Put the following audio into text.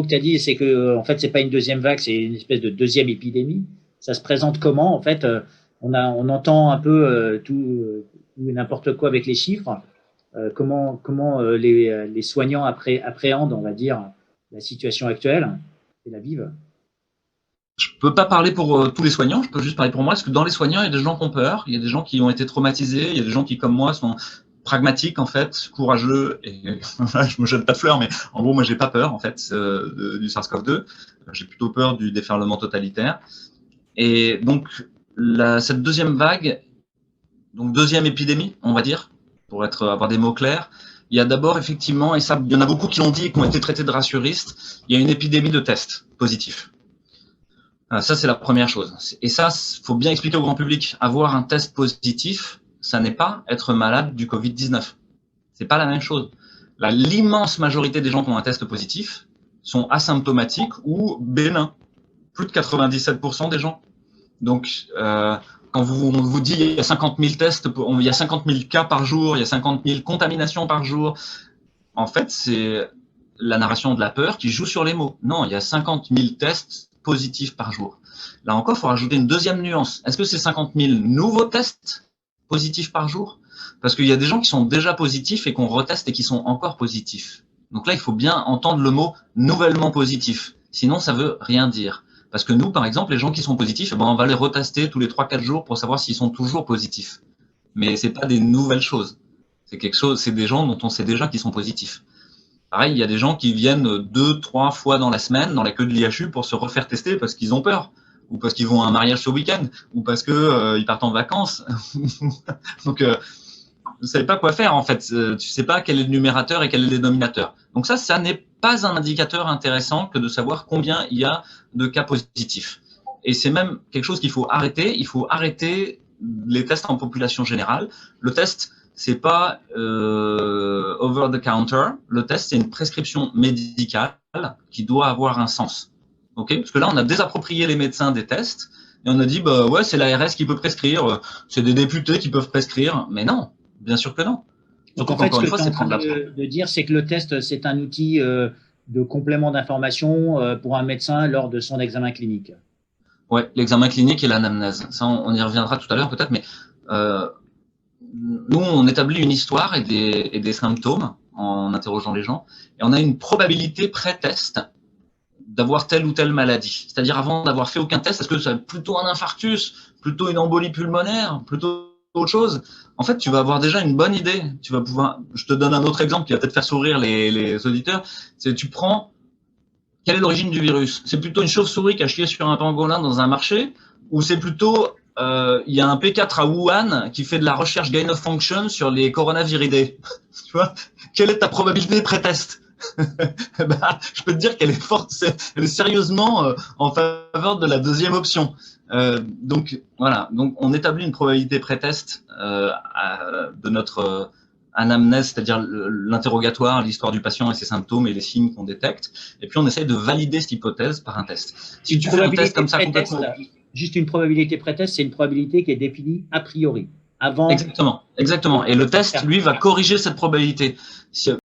que tu as dit, c'est que en fait, c'est pas une deuxième vague, c'est une espèce de deuxième épidémie. Ça se présente comment? En fait, on entend un peu tout et n'importe quoi avec les chiffres. Comment les soignants appréhendent, on va dire, la situation actuelle et la vivent? Je peux pas parler pour tous les soignants, je peux juste parler pour moi, parce que dans les soignants, il y a des gens qui ont peur, il y a des gens qui ont été traumatisés, il y a des gens qui, comme moi, sont pragmatiques, en fait, courageux, et je me jette pas de fleurs, mais en gros, moi, j'ai pas peur, en fait, du SARS-CoV-2. J'ai plutôt peur du déferlement totalitaire. Et donc, cette deuxième vague, donc deuxième épidémie, on va dire, pour avoir des mots clairs, il y a d'abord, effectivement, et ça, il y en a beaucoup qui l'ont dit et qui ont été traités de rassuristes, il y a une épidémie de tests positifs. Ça, c'est la première chose. Et ça, faut bien expliquer au grand public. Avoir un test positif, ça n'est pas être malade du Covid-19. C'est pas la même chose. L'immense majorité des gens qui ont un test positif sont asymptomatiques ou bénins. Plus de 97% des gens. Donc, quand on vous dit il y a 50 000 tests, il y a 50 000 cas par jour, il y a 50 000 contaminations par jour, en fait, c'est la narration de la peur qui joue sur les mots. Non, il y a 50 000 tests positifs par jour. Là encore, il faut rajouter une deuxième nuance. Est-ce que c'est 50 000 nouveaux tests positifs par jour? Parce qu'il y a des gens qui sont déjà positifs et qu'on reteste et qui sont encore positifs. Donc là, il faut bien entendre le mot nouvellement positif. Sinon, ça veut rien dire. Parce que nous, par exemple, les gens qui sont positifs, on va les retester tous les 3-4 jours pour savoir s'ils sont toujours positifs. Mais c'est pas des nouvelles choses. C'est des gens dont on sait déjà qu'ils sont positifs. Pareil, il y a des gens qui viennent 2-3 fois dans la semaine dans la queue de l'IHU pour se refaire tester parce qu'ils ont peur, ou parce qu'ils vont à un mariage ce week-end, ou parce que ils partent en vacances. Donc, vous savez pas quoi faire en fait. Tu sais pas quel est le numérateur et quel est le dénominateur. Donc ça n'est pas un indicateur intéressant que de savoir combien il y a de cas positifs. Et c'est même quelque chose qu'il faut arrêter. Il faut arrêter les tests en population générale. Le test, c'est pas over the counter. Le test, c'est une prescription médicale qui doit avoir un sens. Ok? Parce que là, on a désapproprié les médecins des tests et on a dit bah ouais, c'est l'ARS qui peut prescrire, c'est des députés qui peuvent prescrire, mais non, bien sûr que non. Donc en fait, ce que tu es en train de dire, c'est que le test, c'est un outil de complément d'information pour un médecin lors de son examen clinique. Ouais, l'examen clinique et l'anamnèse. Ça, on y reviendra tout à l'heure peut-être, mais nous, on établit une histoire et des symptômes en interrogeant les gens, et on a une probabilité pré-test d'avoir telle ou telle maladie. C'est-à-dire avant d'avoir fait aucun test, est-ce que c'est plutôt un infarctus, plutôt une embolie pulmonaire, plutôt autre chose? En fait, tu vas avoir déjà une bonne idée. Tu vas pouvoir. Je te donne un autre exemple qui va peut-être faire sourire les auditeurs. C'est tu prends. Quelle est l'origine du virus? C'est plutôt une chauve-souris qui a chié sur un pangolin dans un marché, ou c'est plutôt il y a un P4 à Wuhan qui fait de la recherche gain of function sur les coronaviridés. Tu vois? Quelle est ta probabilité pré-test? Bah, je peux te dire qu'elle est forte, elle est sérieusement en faveur de la deuxième option. Donc voilà, donc on établit une probabilité pré-test de notre anamnèse, c'est-à-dire l'interrogatoire, l'histoire du patient et ses symptômes et les signes qu'on détecte, et puis on essaye de valider cette hypothèse par un test. Si tu fais un test comme ça complètement... Juste une probabilité pré-test, c'est une probabilité qui est définie a priori. Avant... Exactement. Et le test, lui, va corriger cette probabilité.